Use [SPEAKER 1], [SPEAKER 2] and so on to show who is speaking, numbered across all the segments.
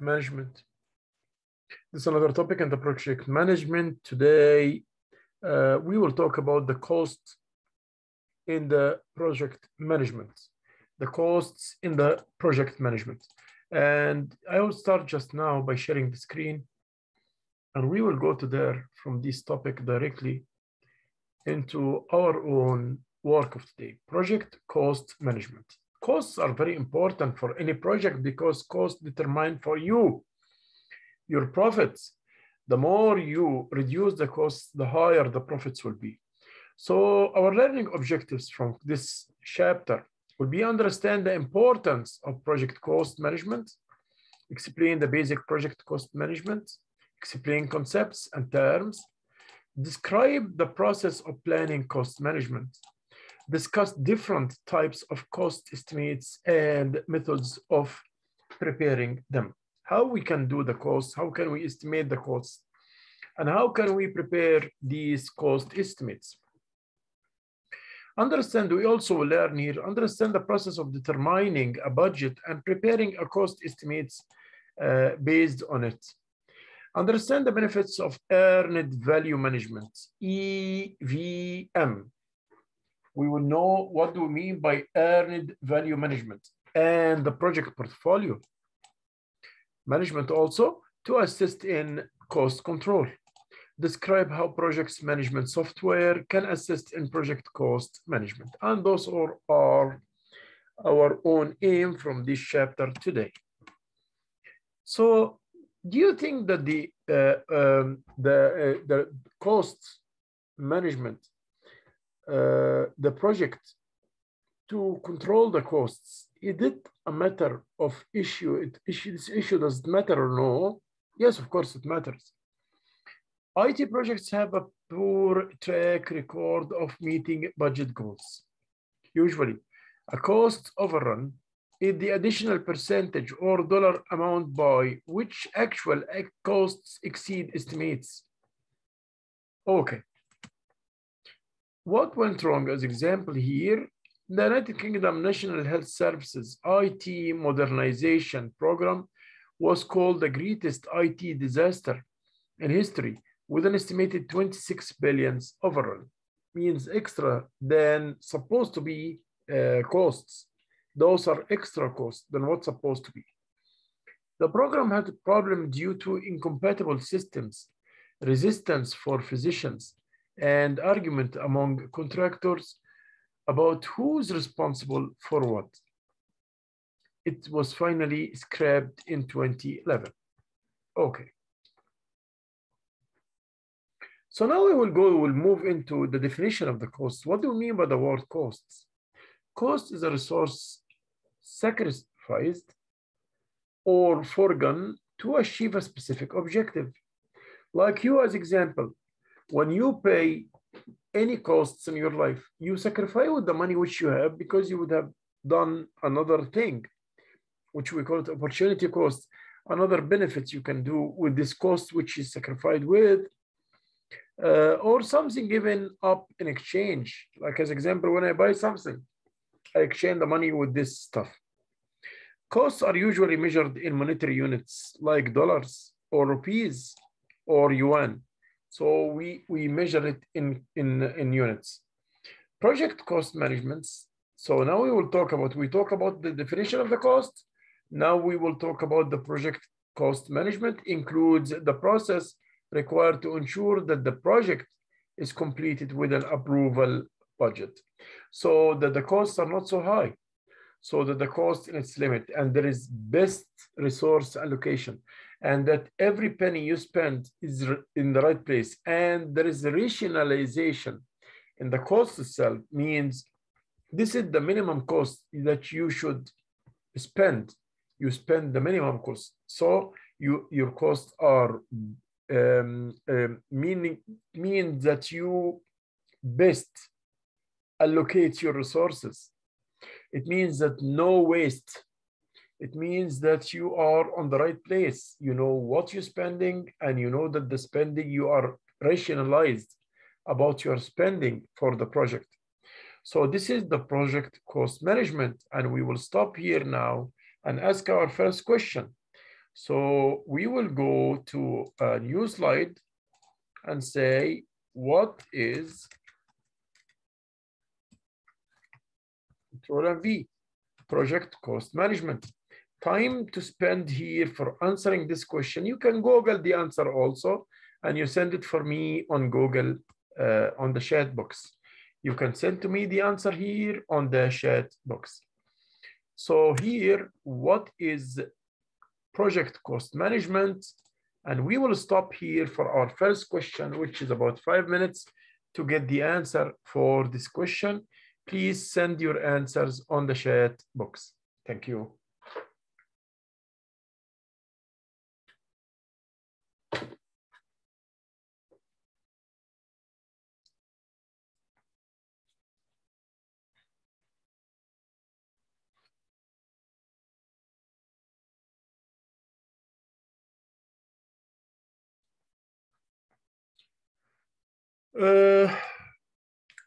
[SPEAKER 1] management. This is another topic in the project management. Today, we will talk about the cost in the project management, the costs in the project management. And I will start just now by sharing the screen, and we will go to there from this topic directly into our own work of today, project cost management. Costs are very important for any project because costs determine for you your profits. The more you reduce the costs, the higher the profits will be. So our learning objectives from this chapter will be understand the importance of project cost management, explain the basic project cost management, explain concepts and terms, describe the process of planning cost management, discuss different types of cost estimates and methods of preparing them. How we can do the costs, how can we estimate the costs, and how can we prepare these cost estimates. Understand, we also will learn here, understand the process of determining a budget and preparing a cost estimates based on it. Understand the benefits of earned value management, EVM. We will know what do we mean by earned value management and the project portfolio management also to assist in cost control. Describe how projects management software can assist in project cost management. And those are our own aim from this chapter today. So do you think that the cost management, the project to control the costs, is it a matter of issue? This issue does it matter or no? Yes, of course it matters. IT projects have a poor track record of meeting budget goals. Usually, a cost overrun is the additional percentage or dollar amount by which actual costs exceed estimates. Okay. What went wrong as example here? The United Kingdom National Health Services IT modernization program was called the greatest IT disaster in history with an estimated 26 billion overall, means extra than supposed to be costs. Those are extra costs than what's supposed to be. The program had a problem due to incompatible systems, resistance for physicians, and argument among contractors about who's responsible for what. It was finally scrapped in 2011. Okay. So now we'll move into the definition of the cost. What do we mean by the word costs? Cost is a resource sacrificed or foregone to achieve a specific objective. Like you as example, when you pay any costs in your life, you sacrifice with the money which you have because you would have done another thing, which we call it opportunity cost, another benefits you can do with this cost which is sacrificed with, or something given up in exchange. Like as example, when I buy something, I exchange the money with this stuff. Costs are usually measured in monetary units like dollars or rupees or yuan. So we measure it in units. Project cost management. So now we talk about the definition of the cost. Now we will talk about the project cost management includes the process required to ensure that the project is completed with an approval budget, so that the costs are not so high, so that the cost in its limit, and there is best resource allocation, and that every penny you spend is in the right place, and there is a rationalization in the cost itself. Means this is the minimum cost that you should spend. You spend the minimum cost, so your costs are mean that you best allocate your resources. It means that no waste. It means that you are on the right place. You know what you're spending, and you know that the spending you are rationalized about your spending for the project. So this is the project cost management, and we will stop here now and ask our first question. So we will go to a new slide and say, what is Control and V, project cost management? Time to spend here for answering this question. You can Google the answer also, and you send it for me on Google on the chat box. You can send to me the answer here on the chat box. So here, what is project cost management? And we will stop here for our first question, which is about 5 minutes to get the answer for this question. Please send your answers on the chat box. Thank you.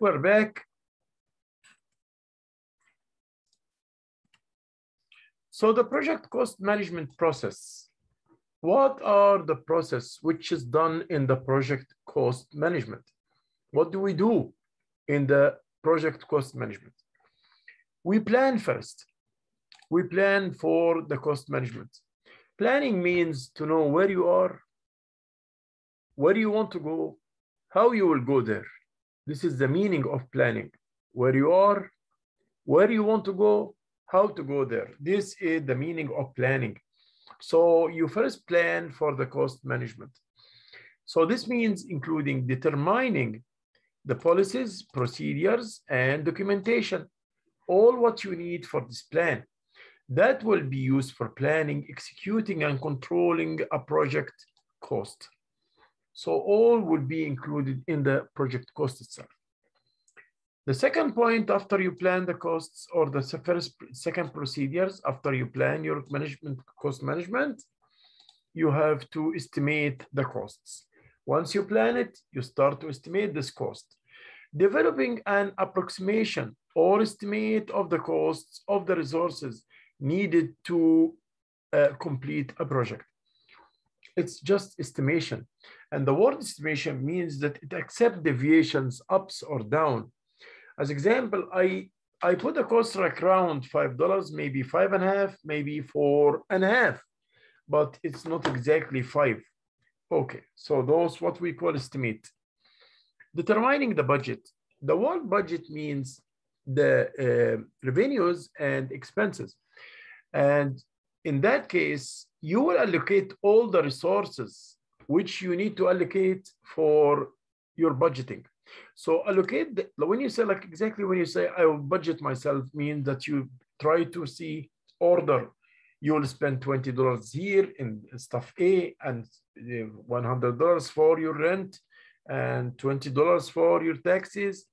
[SPEAKER 1] We're back. So the project cost management process. What are the process which is done in the project cost management? What do we do in the project cost management? We plan first. We plan for the cost management. Planning means to know where you are, where you want to go, how you will go there. This is the meaning of planning. Where you are, where you want to go, how to go there. This is the meaning of planning. So you first plan for the cost management. So this means including determining the policies, procedures, and documentation, all what you need for this plan. That will be used for planning, executing, and controlling a project cost. So all would be included in the project cost itself. The second point, after you plan the costs, or the second procedures, after you plan your cost management, you have to estimate the costs. Once you plan it, you start to estimate this cost. Developing an approximation or estimate of the costs of the resources needed to complete a project. It's just estimation. And the word estimation means that it accepts deviations ups or down. As example, I put a cost like around $5, maybe 5.5, maybe 4.5, but it's not exactly 5. Okay, so those what we call estimate. Determining the budget. The word budget means the revenues and expenses. And in that case, you will allocate all the resources which you need to allocate for your budgeting. So allocate, when you say like exactly when you say I will budget myself, mean that you try to see order. You will spend $20 here in stuff A and $100 for your rent and $20 for your taxes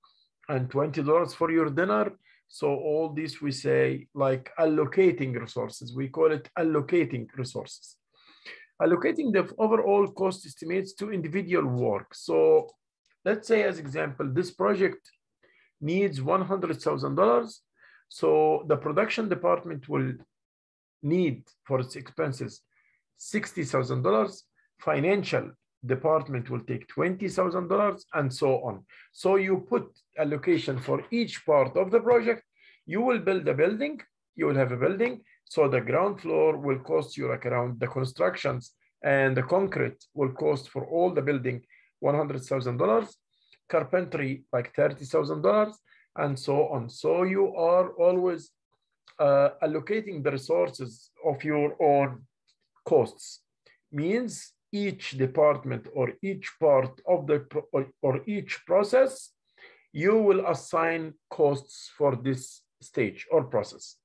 [SPEAKER 1] and $20 for your dinner. So all this we say like allocating resources. We call it allocating resources. Allocating the overall cost estimates to individual work. So let's say as example, this project needs $100,000. So the production department will need for its expenses $60,000. Financial department will take $20,000 and so on. So you put allocation for each part of the project. You will build a building, you will have a building. So the ground floor will cost you like around the constructions, and the concrete will cost for all the building $100,000, carpentry like $30,000, and so on. So you are always allocating the resources of your own costs. Means each department or each part of the or each process, you will assign costs for this stage or process.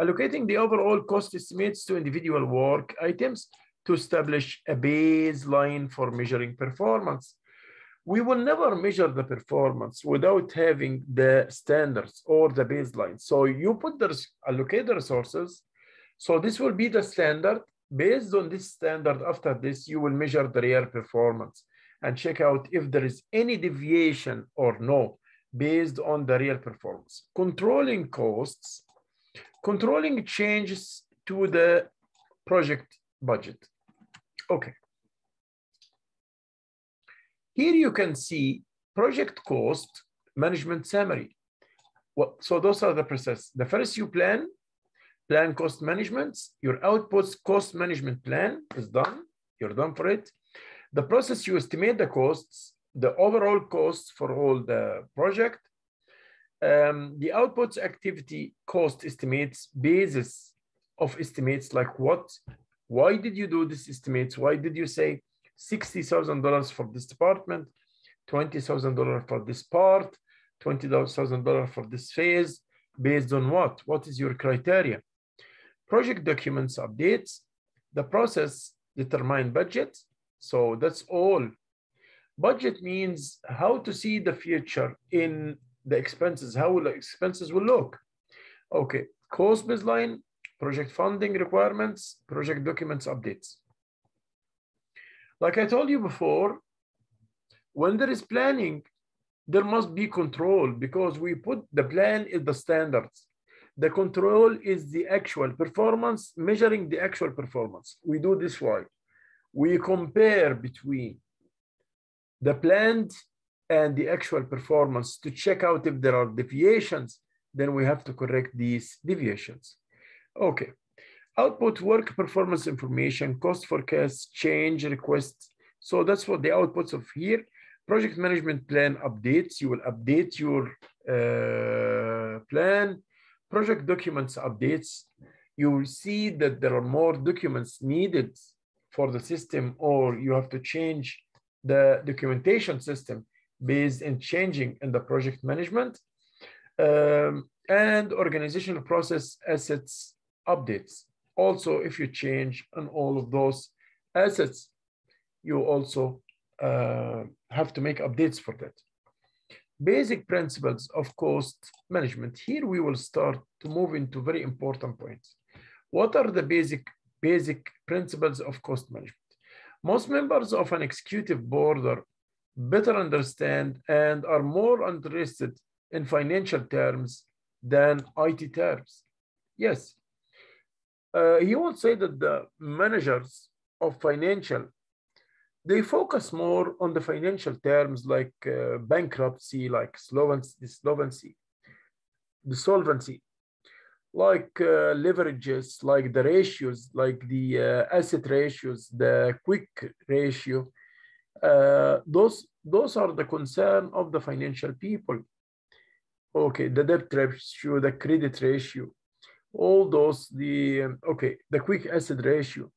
[SPEAKER 1] Allocating the overall cost estimates to individual work items to establish a baseline for measuring performance. We will never measure the performance without having the standards or the baseline. So you put the allocate the resources. So this will be the standard. Based on this standard, after this, you will measure the real performance and check out if there is any deviation or no based on the real performance. Controlling costs. Controlling changes to the project budget. Okay. Here you can see project cost management summary. So those are the process. The first you plan cost management. Your outputs cost management plan is done. You're done for it. The process you estimate the costs, the overall costs for all the project. The outputs activity cost estimates, basis of estimates like what? Why did you do this estimates? Why did you say $60,000 for this department, $20,000 for this part, $20,000 for this phase? Based on what? What is your criteria? Project documents updates. The process determine budget. So that's all. Budget means how to see the future in the expenses, how the expenses will look. Okay, cost baseline, project funding requirements, project documents updates. Like I told you before, when there is planning, there must be control because we put the plan is the standards. The control is the actual performance, measuring the actual performance. We do this why? We compare between the planned and the actual performance to check out if there are deviations, then we have to correct these deviations. Okay, output work performance information, cost forecasts, change requests. So that's what the outputs of here. Project management plan updates, you will update your plan. Project documents updates, you will see that there are more documents needed for the system, or you have to change the documentation system based on changing in the project management. And organizational process assets updates. Also, if you change on all of those assets, you also have to make updates for that. Basic principles of cost management. Here we will start to move into very important points. What are the basic principles of cost management? Most members of an executive board are better understand and are more interested in financial terms than IT terms. Yes. He will say that the managers of financial, they focus more on the financial terms like bankruptcy, like solvency, like leverages, like the ratios, like the asset ratios, the quick ratio. Those are the concern of the financial people. Okay, the debt ratio, the credit ratio, all those, the quick asset ratio.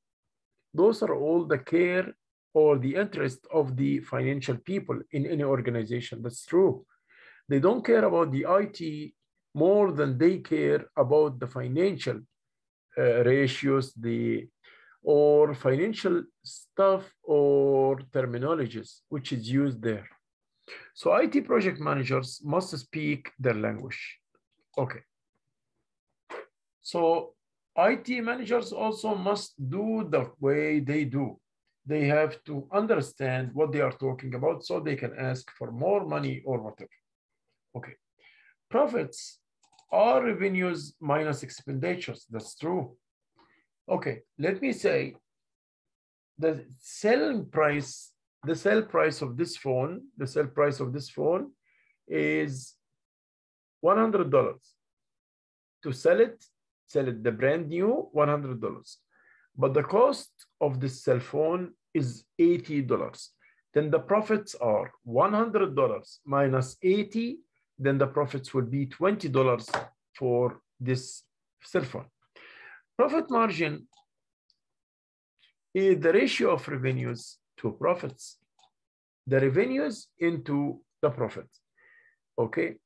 [SPEAKER 1] Those are all the care or the interest of the financial people in any organization. That's true. They don't care about the IT more than they care about the financial ratios, or financial stuff or terminologies which is used there. So IT project managers must speak their language. Okay. So IT managers also must do the way they do. They have to understand what they are talking about so they can ask for more money or whatever. Okay. Profits are revenues minus expenditures. That's true. Okay, let me say the sell price of this phone, is $100. To sell it the brand new, $100. But the cost of this cell phone is $80. Then the profits are $100 minus 80, then the profits will be $20 for this cell phone. Profit margin is the ratio of revenues to profits. The revenues into the profit. Okay.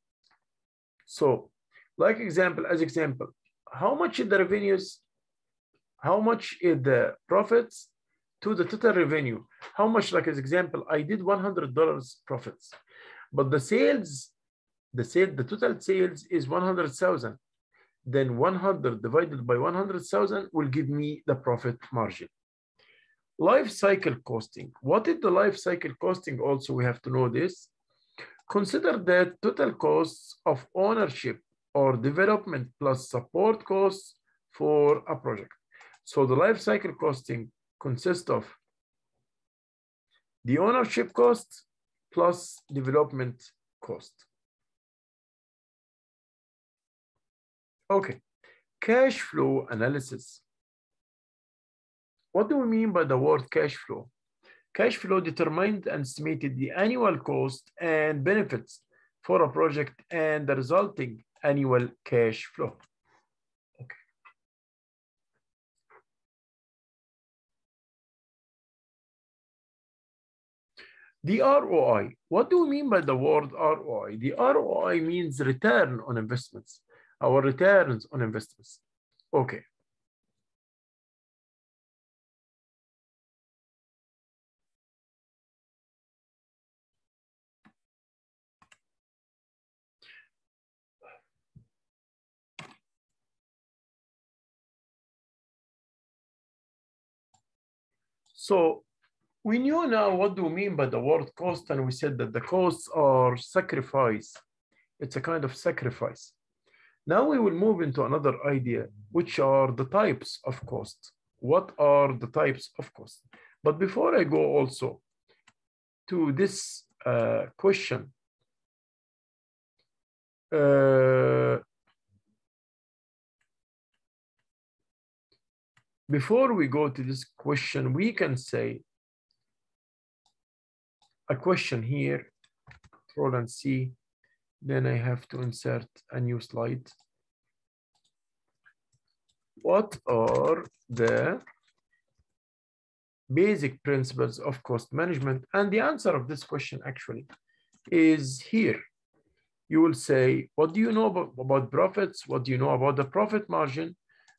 [SPEAKER 1] So, like as example, how much is the revenues? How much is the profits to the total revenue? How much, like as example, I did $100 profits, but the total sales is 100,000. Then 100 divided by 100,000 will give me the profit margin. Life cycle costing. What is the life cycle costing? Also, we have to know this. Consider that total costs of ownership or development plus support costs for a project. So the life cycle costing consists of the ownership cost plus development cost. Okay, cash flow analysis. What do we mean by the word cash flow? Cash flow determined and estimated the annual cost and benefits for a project and the resulting annual cash flow. Okay. The ROI. What do we mean by the word ROI? The ROI means return on investments, our returns on investments. Okay. So we knew now what do we mean by the word cost, and we said that the costs are sacrifice. It's a kind of sacrifice. Now we will move into another idea, which are the types of cost. What are the types of cost? But before I go also to this question, before we go to this question, we can say a question here, Control and C. Then I have to insert a new slide. What are the basic principles of cost management? And the answer of this question actually is here. You will say, what do you know about profits? What do you know about the profit margin?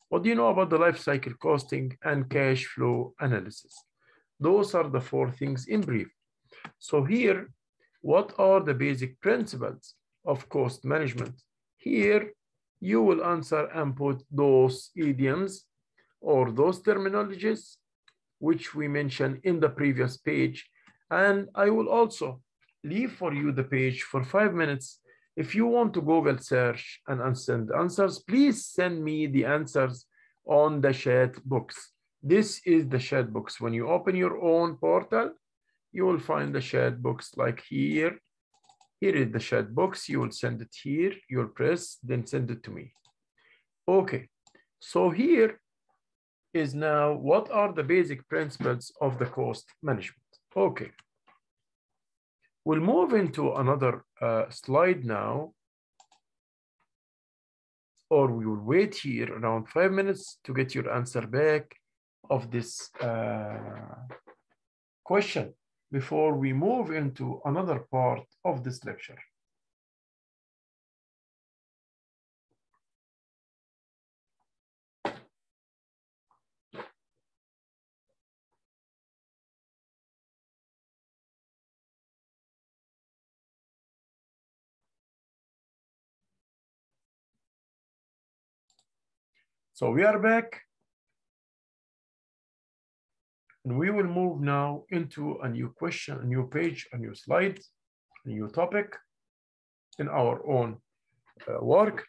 [SPEAKER 1] What do you know about the life cycle costing and cash flow analysis? Those are the four things in brief. So here, what are the basic principles of cost management? Here, you will answer and put those idioms or those terminologies which we mentioned in the previous page. And I will also leave for you the page for 5 minutes. If you want to Google search and send answers, please send me the answers on the chat box. This is the chat box. When you open your own portal, you will find the chat box like here. Here is the chat box. You will send it here. You'll press, then send it to me. Okay, so here is now what are the basic principles of the cost management. Okay, we'll move into another slide now, or we will wait here around 5 minutes to get your answer back of this question before we move into another part of this lecture. So we are back, and we will move now into a new question, a new page, a new slide, a new topic in our own work.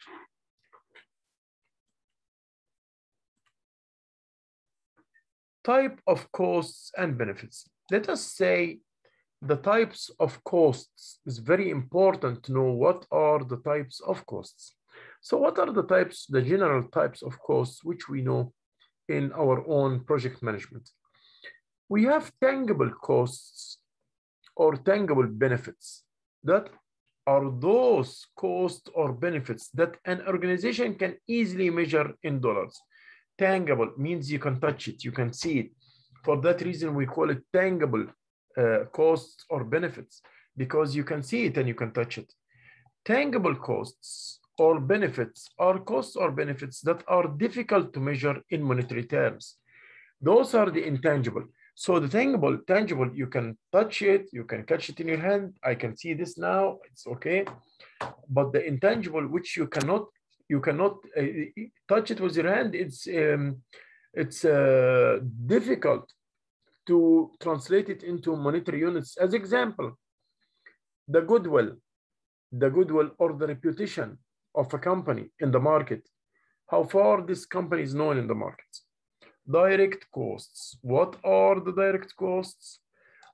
[SPEAKER 1] Type of costs and benefits. Let us say the types of costs is very important to know what are the types of costs. So what are the types, the general types of costs which we know in our own project management? We have tangible costs or tangible benefits. That are those costs or benefits that an organization can easily measure in dollars. Tangible means you can touch it, you can see it. For that reason, we call it tangible costs or benefits, because you can see it and you can touch it. Tangible costs or benefits are costs or benefits that are difficult to measure in monetary terms. Those are the intangible. So the tangible, you can touch it, you can catch it in your hand. I can see this now, it's okay. But the intangible, which you cannot touch it with your hand, it's difficult to translate it into monetary units. As example, the goodwill or the reputation of a company in the market, how far this company is known in the market. Direct costs. What are the direct costs?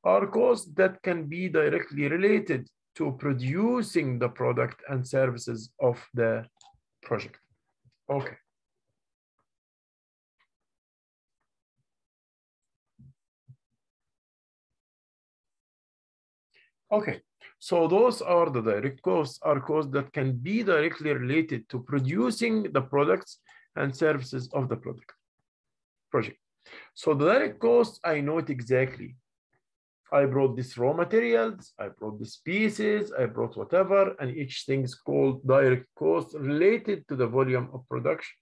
[SPEAKER 1] Are costs that can be directly related to producing the product and services of the project. Okay. Okay, so those are the direct costs, are costs that can be directly related to producing the products and services of the project. So the direct costs, I know it exactly. I brought these raw materials, I brought these pieces, I brought whatever, and each thing is called direct costs related to the volume of production.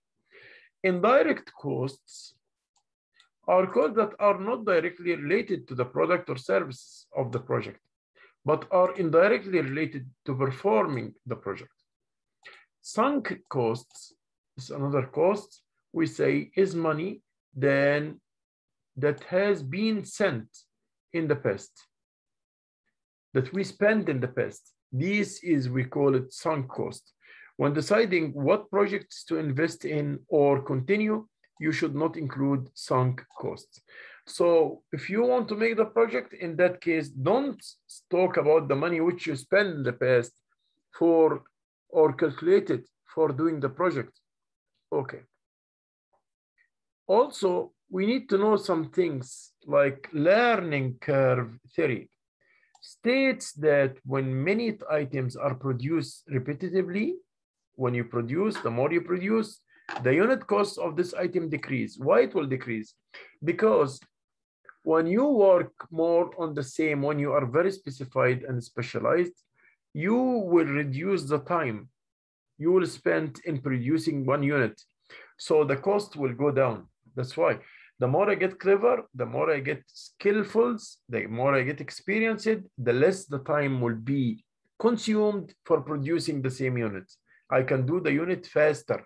[SPEAKER 1] Indirect costs are costs that are not directly related to the product or services of the project, but are indirectly related to performing the project. Sunk costs is another cost we say is money then that has been sent in the past, that we spent in the past. This is, we call it sunk cost. When deciding what projects to invest in or continue, you should not include sunk costs. So if you want to make the project, in that case, don't talk about the money which you spent in the past for or calculated for doing the project. Okay. Also, we need to know some things like learning curve theory states that when many items are produced repetitively, when you produce, the more you produce, the unit cost of this item decrease. Why it will decrease? Because when you work more on the same, when you are very specified and specialized, you will reduce the time you will spend in producing one unit. So the cost will go down. That's why the more I get clever, the more I get skillful, the more I get experienced, the less the time will be consumed for producing the same unit. I can do the unit faster.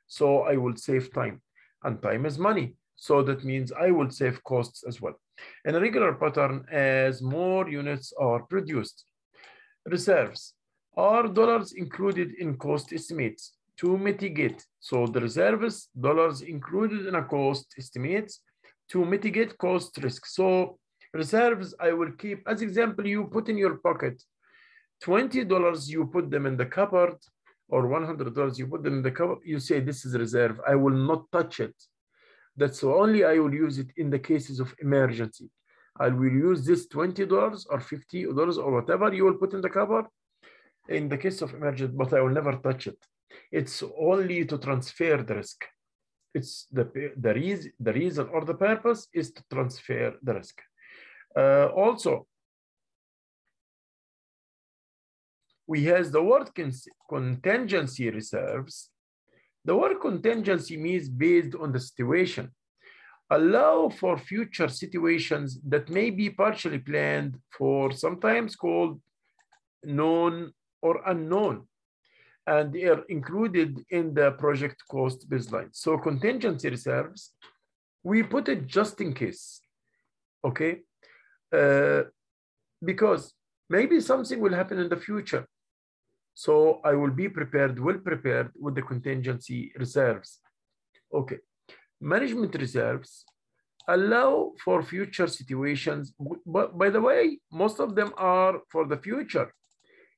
[SPEAKER 1] So I will save time, and time is money. So that means I will save costs as well. In a regular pattern, as more units are produced. Reserves are dollars included in cost estimates to mitigate. So the reserves, dollars included in a cost estimates to mitigate cost risk. So reserves, I will keep, as example, you put in your pocket $20, you put them in the cupboard, or $100, you put them in the cupboard, you say this is reserve, I will not touch it. That's only I will use it in the cases of emergency. I will use this $20 or $50 or whatever you will put in the cupboard in the case of emergency, but I will never touch it. It's only to transfer the risk. It's the reason or the purpose is to transfer the risk. Also, we have the word contingency reserves. The word contingency means based on the situation. Allow for future situations that may be partially planned for, sometimes called known or unknown, and they are included in the project cost baseline. So contingency reserves, we put it just in case, okay? Because maybe something will happen in the future. So I will be prepared, well prepared with the contingency reserves. Okay, management reserves allow for future situations, but by the way, most of them are for the future,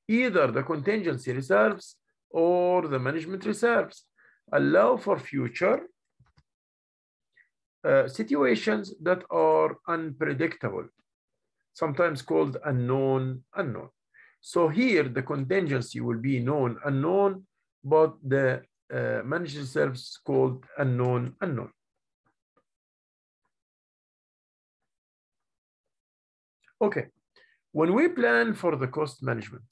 [SPEAKER 1] either the contingency reserves or the management reserves allow for future situations that are unpredictable, sometimes called unknown. So here the contingency will be known, unknown, but the managed reserves called unknown. Okay, when we plan for the cost management,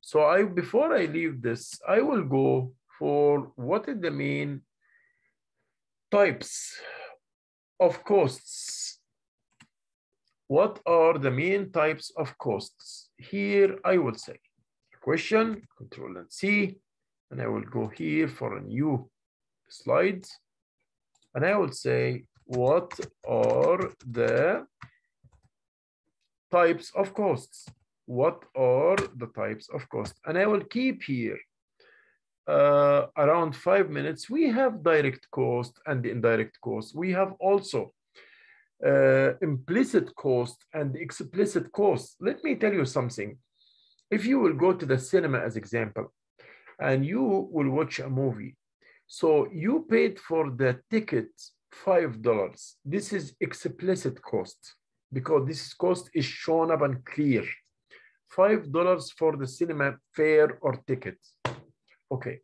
[SPEAKER 1] so before I leave this, I will go for what is the main types of costs. What are the main types of costs? Here I will say question, Control and C, and I will go here for a new slide, and I will say what are the types of costs? What are the types of costs? And I will keep here around 5 minutes, we have direct cost and indirect cost. We have also implicit cost and explicit cost. Let me tell you something. If you will go to the cinema as example, and you will watch a movie, so you paid for the ticket $5. This is explicit cost because this cost is shown up and clear. $5 for the cinema fare or ticket. Okay,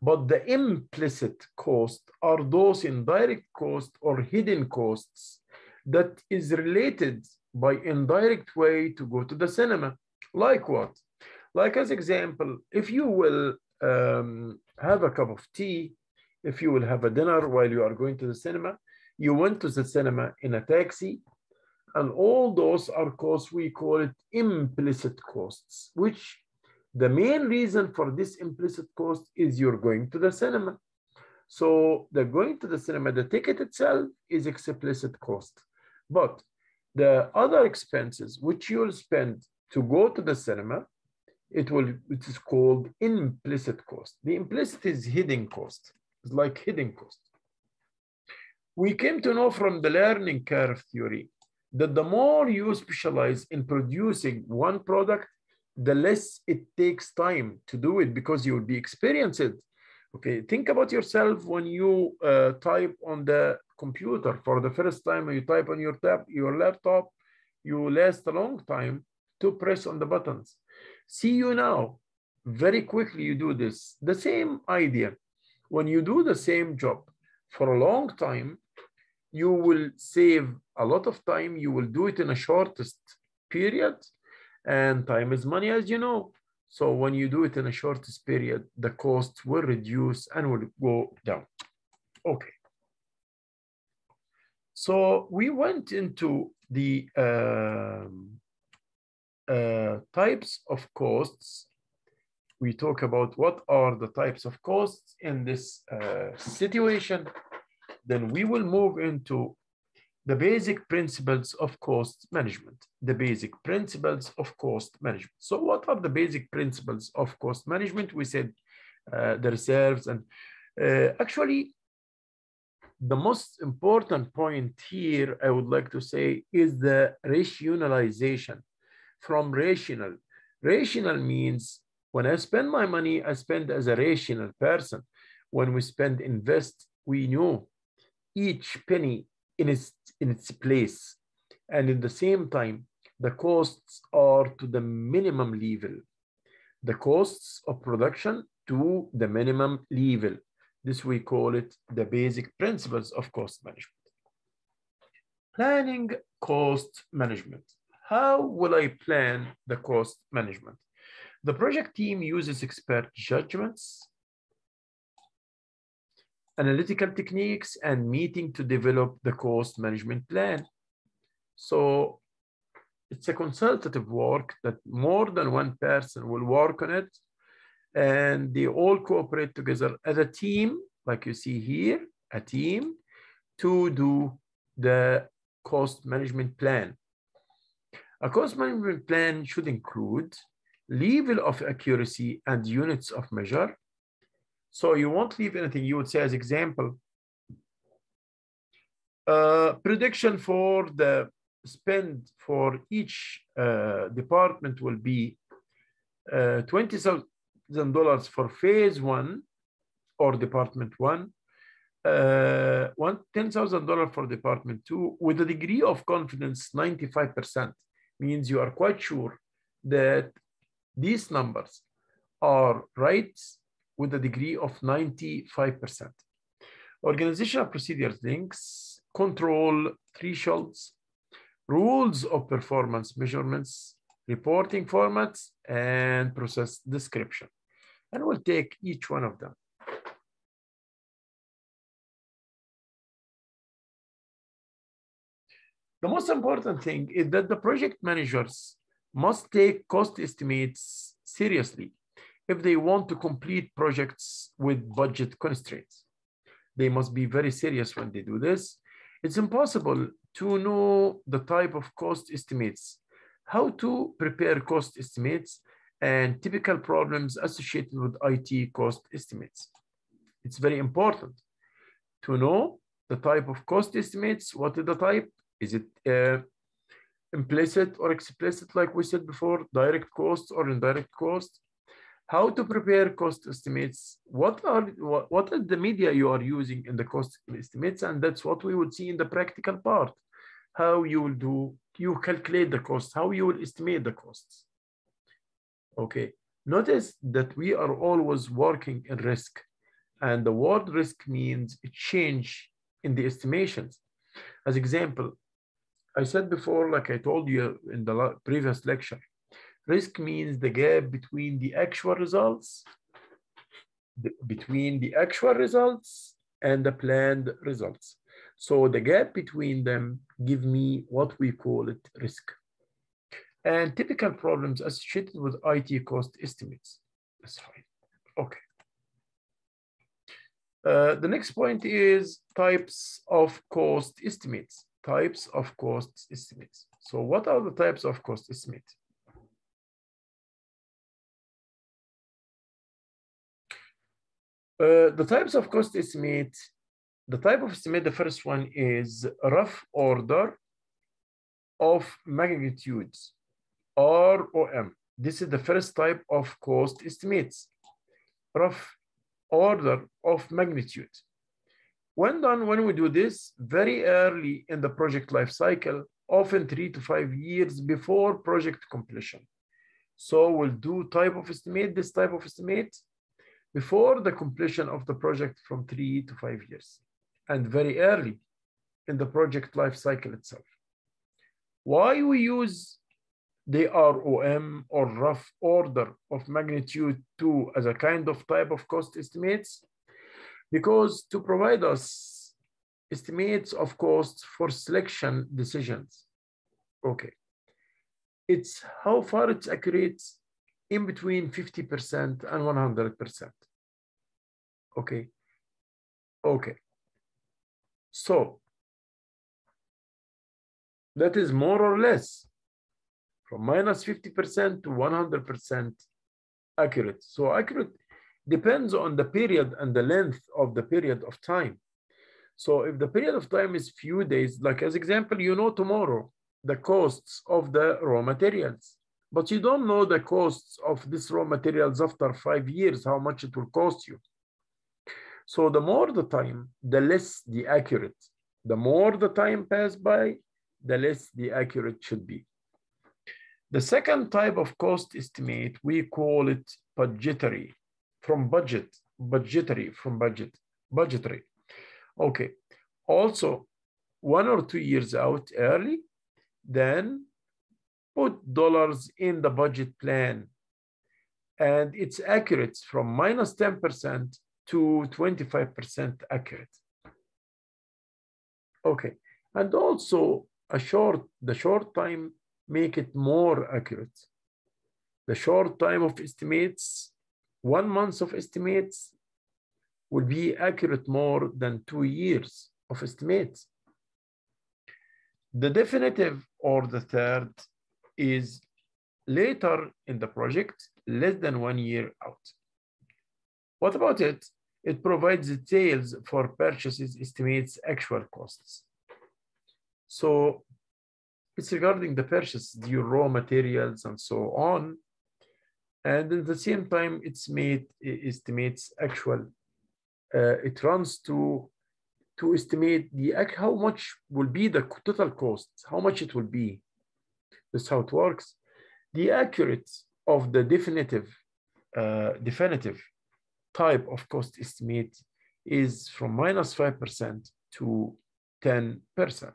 [SPEAKER 1] but the implicit cost are those indirect costs or hidden costs that is related by indirect way to go to the cinema. Like what? Like as example, if you will have a cup of tea, if you will have a dinner while you are going to the cinema, you went to the cinema in a taxi, and all those are costs, we call it implicit costs, which the main reason for this implicit cost is you're going to the cinema. So the going to the cinema, the ticket itself is explicit cost. But the other expenses which you'll spend to go to the cinema, it is called implicit cost. The implicit is hidden cost. It's like hidden cost. We came to know from the learning curve theory that the more you specialize in producing one product, the less it takes time to do it because you will be experienced. Okay, think about yourself when you type on the computer for the first time, and you type on your laptop, you last a long time to press on the buttons. See you now, very quickly you do this. The same idea. When you do the same job for a long time, you will save a lot of time. You will do it in a shortest period, and time is money, as you know. So when you do it in a shortest period, the cost will reduce and will go down. Okay. So we went into the types of costs. We talk about what are the types of costs in this situation. Then we will move into the basic principles of cost management. The basic principles of cost management. So what are the basic principles of cost management? We said the reserves, and actually the most important point here I would like to say is the rationalization from rational. Rational means when I spend my money, I spend as a rational person. When we invest, we know each penny in its place. And in the same time, the costs are to the minimum level. The costs of production to the minimum level. This we call it the basic principles of cost management. Planning cost management. How will I plan the cost management? The project team uses expert judgments, analytical techniques, and meeting to develop the cost management plan. So it's a consultative work that more than one person will work on it, and they all cooperate together as a team, like you see here, a team, to do the cost management plan. A cost management plan should include level of accuracy and units of measure. So you won't leave anything. You would say, as example, prediction for the spend for each department will be $20,000 for phase one or department one, $10,000 for department two, with a degree of confidence 95%. Means you are quite sure that these numbers are right with a degree of 95%. Organizational procedures links, control thresholds, rules of performance measurements, reporting formats, and process description. And we'll take each one of them. The most important thing is that the project managers must take cost estimates seriously if they want to complete projects with budget constraints. They must be very serious when they do this. It's impossible to know the type of cost estimates, how to prepare cost estimates, and typical problems associated with IT cost estimates. It's very important to know the type of cost estimates. What is the type? Is it implicit or explicit, like we said before, direct costs or indirect costs? How to prepare cost estimates? What is the media you are using in the cost estimates? And that's what we would see in the practical part. How you calculate the costs, how you will estimate the costs. Okay, notice that we are always working in risk, and the word risk means a change in the estimations. As example, I said before, like I told you in the previous lecture, risk means the gap between the actual results, and the planned results. So the gap between them give me what we call it risk. And typical problems associated with IT cost estimates. That's fine. Okay. The next point is types of cost estimates. Types of cost estimates. So what are the types of cost estimates? The types of cost estimate, the type of estimate, the first one is rough order of magnitudes, ROM. This is the first type of cost estimates, rough order of magnitude. When we do this very early in the project life cycle, often 3 to 5 years before project completion. So we'll do this type of estimate before the completion of the project from 3 to 5 years, and very early in the project life cycle itself. Why we use the ROM, or rough order of magnitude 2, as a kind of type of cost estimates? Because to provide us estimates of costs for selection decisions. Okay, it's how far it's accurate, in between 50% and 100%. Okay. Okay. So that is more or less from minus 50% to 100% accurate. So accurate depends on the period and the length of the period of time. So if the period of time is few days, like as example, you know tomorrow the costs of the raw materials, but you don't know the costs of this raw materials after 5 years, how much it will cost you. So the more the time, the less the accurate. The more the time pass by, the less the accurate should be. The second type of cost estimate, we call it budgetary, from budget, budgetary, from budget, budgetary. Okay, also 1 or 2 years out early, then put dollars in the budget plan, and it's accurate from minus 10% to 25% accurate. Okay, and also the short time make it more accurate. The short time of estimates, 1 month of estimates, will be accurate more than 2 years of estimates. The definitive, or the third, is later in the project, less than 1 year out. What about it? It provides details for purchases, estimates actual costs. So it's regarding the purchase, the raw materials and so on. And at the same time, it estimates actual. It runs to estimate how much will be the total costs, how much it will be. That's how it works. The accurate of the definitive type of cost estimate is from minus 5% to 10%.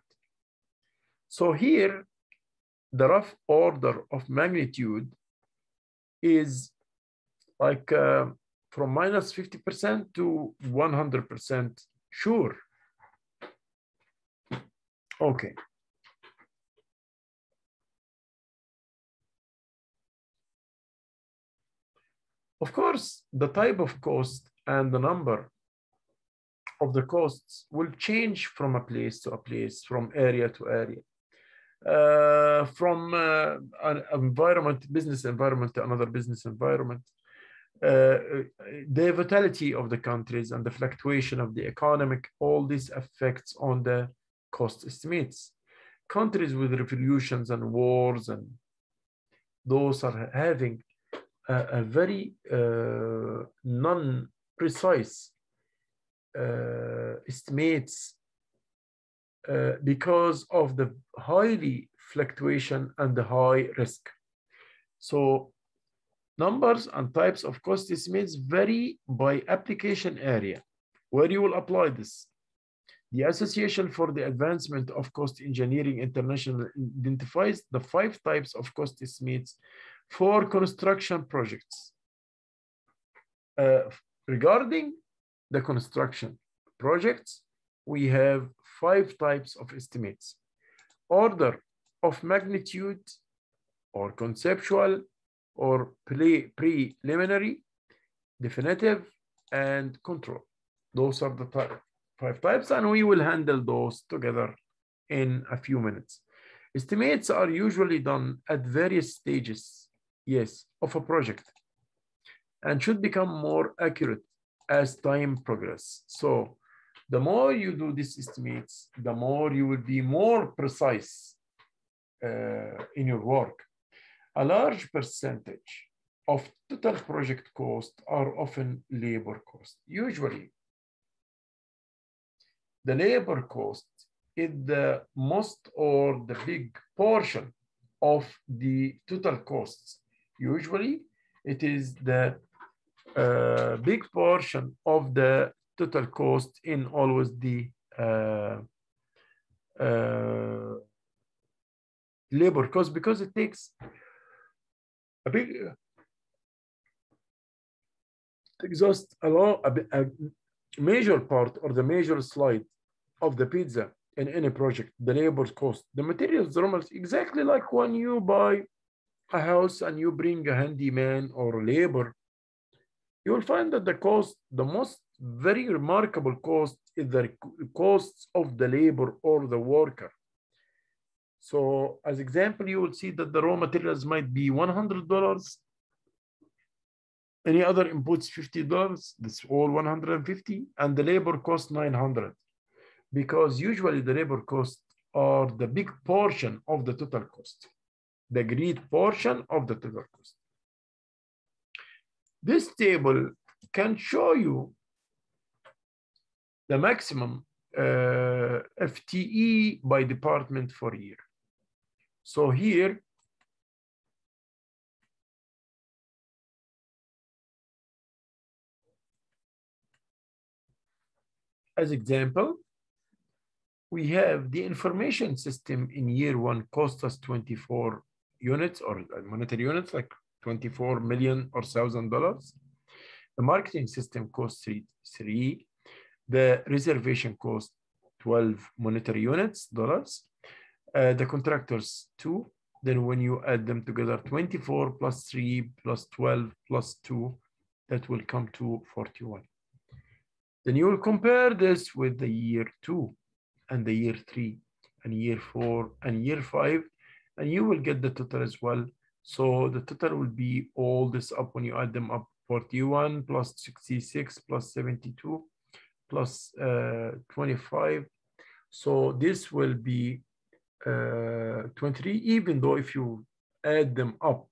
[SPEAKER 1] So here, the rough order of magnitude is like from minus 50% to 100% sure. Okay. Of course, the type of cost and the number of the costs will change from a place to a place, from area to area. from an environment, business environment to another business environment. The vitality of the countries and the fluctuation of the economic, all these effects on the cost estimates. Countries with revolutions and wars, and those are having a very non-precise estimates because of the highly fluctuation and the high risk. So numbers and types of cost estimates vary by application area where you will apply this. The Association for the Advancement of Cost Engineering International identifies the 5 types of cost estimates for construction projects. Regarding the construction projects, we have 5 types of estimates: order of magnitude, or conceptual, or preliminary, definitive, and control. Those are the 5 types, and we will handle those together in a few minutes. Estimates are usually done at various stages, yes, of a project, and should become more accurate as time progresses. So the more you do these estimates, the more you will be more precise in your work. A large percentage of total project cost are often labor cost. Usually, the labor cost is the most or the big portion of the total costs. Usually, it is the big portion of the total cost in always the labor cost, because it takes a big exhaust a major part or the major slide of the pizza in any project, the labor cost. The materials are almost exactly like when you buy a house and you bring a handyman or labor. You will find that the cost, the most very remarkable cost, is the costs of the labor or the worker. So as example, you will see that the raw materials might be $100. Any other inputs $50. That's all 150, and the labor cost 900, because usually the labor costs are the big portion of the total cost, the great portion of the total cost. This table can show you the maximum FTE by department for year. So here, as example, we have the information system in year 1 cost us 24 units or monetary units, like 24 million or $1,000. The marketing system costs 3. The reservation cost 12 monetary units, dollars. The contractors 2. Then when you add them together, 24 plus 3 plus 12 plus 2, that will come to 41. Then you will compare this with the year 2 and the year 3 and year 4 and year 5, and you will get the total as well. So the total will be all this up when you add them up: 41 plus 66 plus 72 plus 25. So this will be 23, even though if you add them up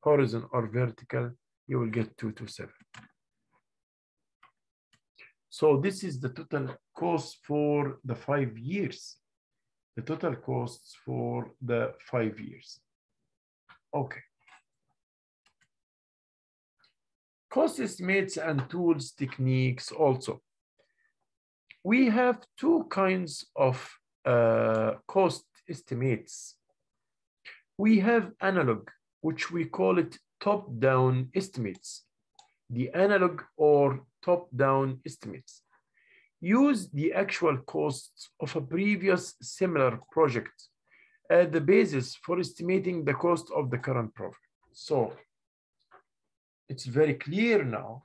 [SPEAKER 1] horizontal or vertical, you will get 227. So this is the total cost for the 5 years. The total costs for the 5 years. Okay. Cost estimates and tools, techniques also. We have 2 kinds of cost estimates. We have analog, which we call it top-down estimates. The analog or top-down estimates use the actual costs of a previous similar project as the basis for estimating the cost of the current project. So it's very clear now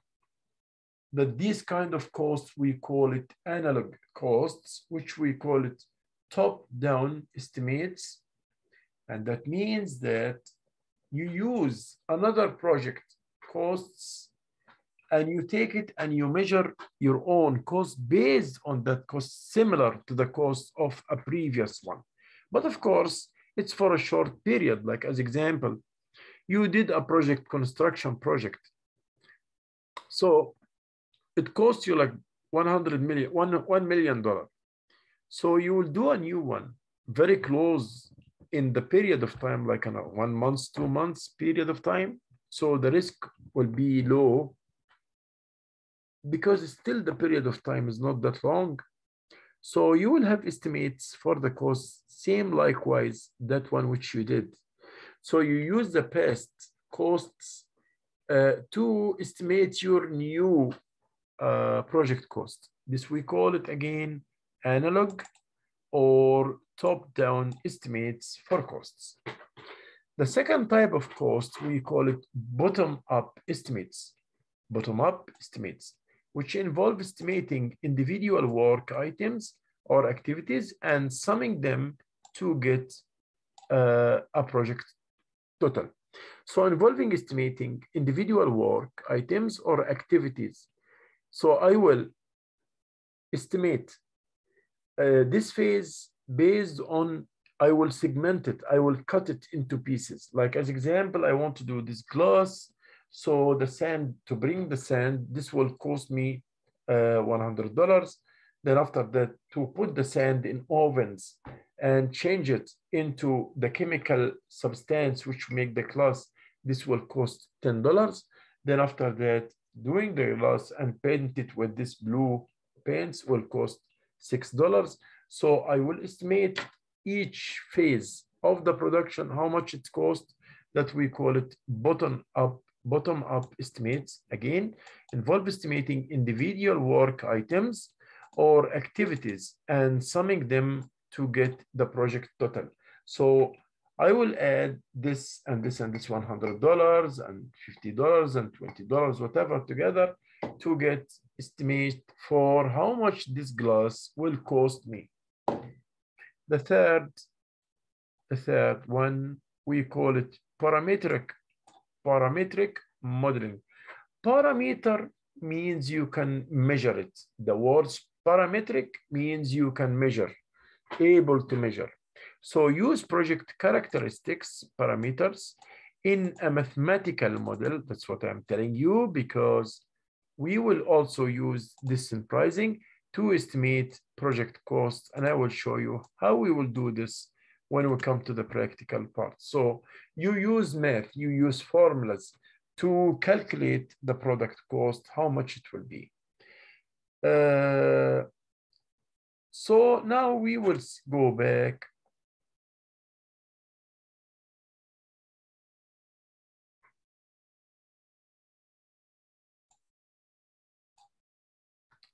[SPEAKER 1] that these kind of costs, we call it analog costs, which we call it top-down estimates, And that means that you use another project costs and you take it and you measure your own cost based on that cost similar to the cost of a previous one. But of course, it's for a short period. Like as example, you did a construction project. So it costs you like $1 million. So you will do a new one very close in the period of time, like a 1 month, 2 months period of time. So the risk will be low because still the period of time is not that long. So you will have estimates for the cost, same likewise that one which you did. So you use the past costs to estimate your new project cost. This we call it again analog or top-down estimates for costs. The second type of cost, we call it bottom-up estimates. Bottom-up estimates, which involve estimating individual work items or activities and summing them to get a project total. So involving estimating individual work items or activities. So I will estimate this phase based on, I will segment it, I will cut it into pieces. Like as example, I want to do this glass. So the sand, to bring the sand, this will cost me $100. Then after that, to put the sand in ovens and change it into the chemical substance which make the glass, this will cost $10. Then after that, doing the glass and paint it with this blue paints will cost $6. So I will estimate each phase of the production, how much it costs. That we call it bottom-up estimates. Again, involve estimating individual work items or activities and summing them to get the project total. So I will add this and this and this $100 and $50 and $20, whatever together to get estimate for how much this glass will cost me. The third one, we call it parametric modeling. Parameter means you can measure it. The words parametric means you can measure, able to measure. So use project characteristics, parameters, in a mathematical model. That's what I'm telling you, because we will also use this in pricing to estimate project costs. And I will show you how we will do this when we come to the practical part. So you use math, you use formulas to calculate the product cost, how much it will be. So now we will go back.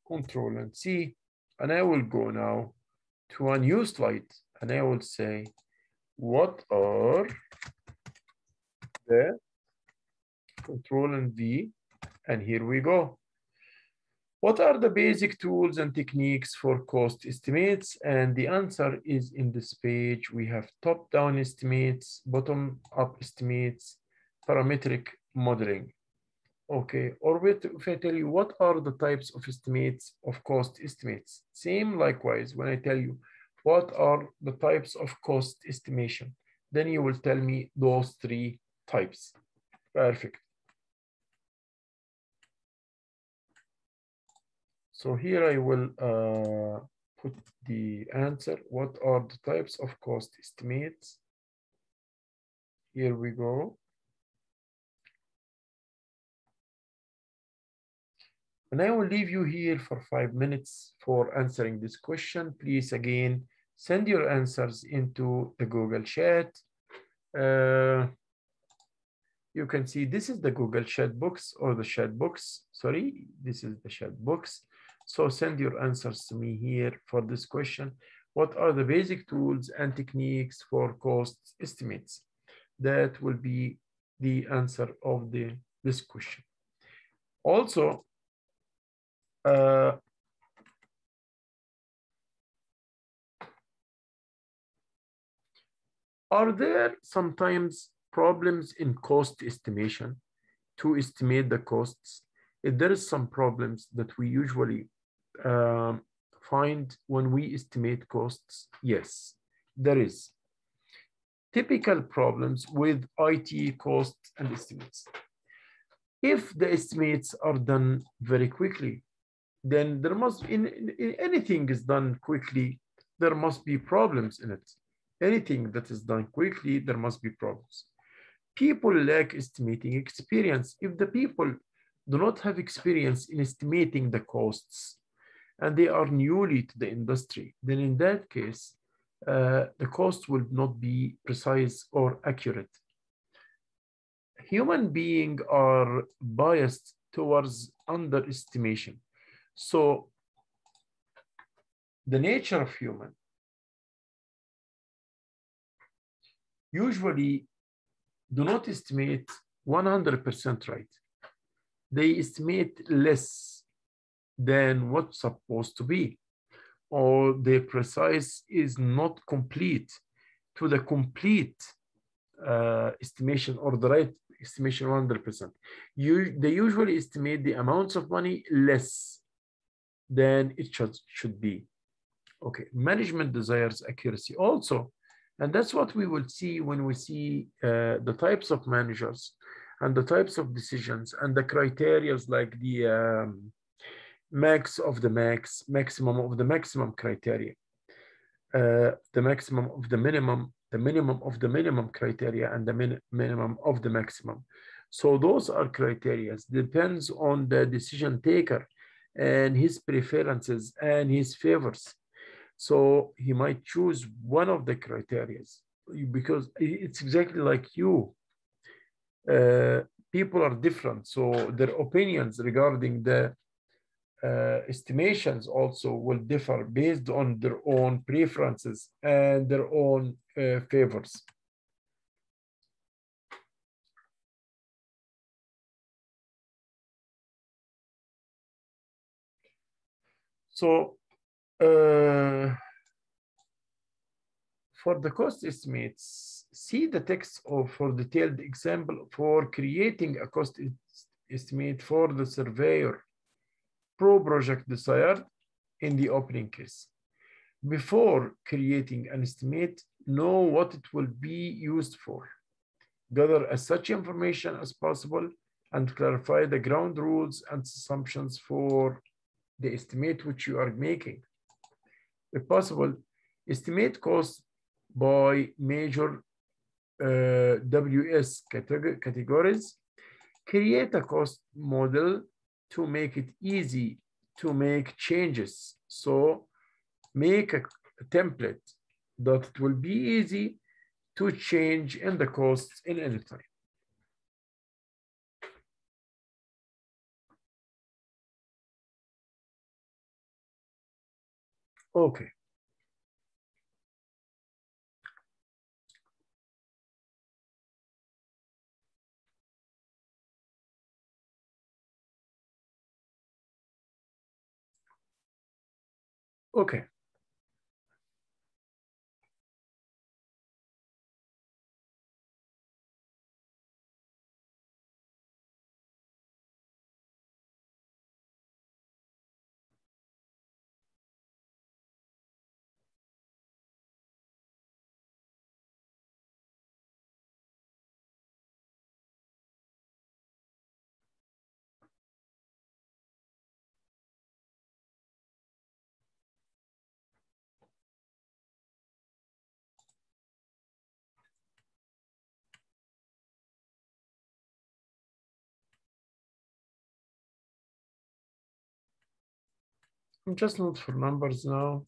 [SPEAKER 1] Control and C, and I will go now to a new slide, and I will say, what are the Control and V, and here we go. What are the basic tools and techniques for cost estimates? And the answer is in this page. We have top-down estimates, bottom-up estimates, parametric modeling. Okay, or if I tell you what are the types of estimates of cost estimates? Same likewise, when I tell you what are the types of cost estimation, then you will tell me those three types. Perfect. So here I will put the answer. What are the types of cost estimates? Here we go. And I will leave you here for 5 minutes for answering this question. Please, again, send your answers into the Google chat. You can see this is the Google chat box or the chat box. Sorry, this is the chat box. So send your answers to me here for this question. What are the basic tools and techniques for cost estimates? That will be the answer of this question. Also, Are there sometimes problems in cost estimation to estimate the costs? If there is some problems that we usually find when we estimate costs, yes, there is. Typical problems with IT costs and estimates. If the estimates are done very quickly, then there must, in anything is done quickly, there must be problems in it. Anything that is done quickly, there must be problems. People lack estimating experience. If the people do not have experience in estimating the costs and they are newly to the industry, then in that case, the cost will not be precise or accurate. Human beings are biased towards underestimation. So the nature of human usually do not estimate 100% right. They estimate less than what's supposed to be, or the precise is not complete to the complete estimation or the right estimation 100%. They usually estimate the amounts of money less than it should be. Okay, management desires accuracy also. And that's what we will see when we see the types of managers and the types of decisions and the criteria like the max of the max, maximum of the maximum criteria, the maximum of the minimum of the minimum criteria, and the minimum of the maximum. So those are criteria. Depends on the decision taker and his preferences and his favors. So he might choose one of the criteria because it's exactly like you. People are different, so their opinions regarding the estimations also will differ based on their own preferences and their own favors. So for the cost estimates, see the text for detailed example for creating a cost estimate for the surveyor pro project desired in the opening case. Before creating an estimate, know what it will be used for. Gather as much information as possible and clarify the ground rules and assumptions for the estimate which you are making. If possible, estimate costs by major WS categories. Create a cost model to make it easy to make changes. So make a template that it will be easy to change in the costs in any time. Okay. Okay. I'm just not for numbers now.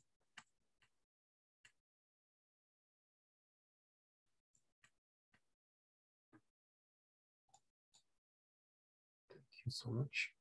[SPEAKER 1] Thank you so much.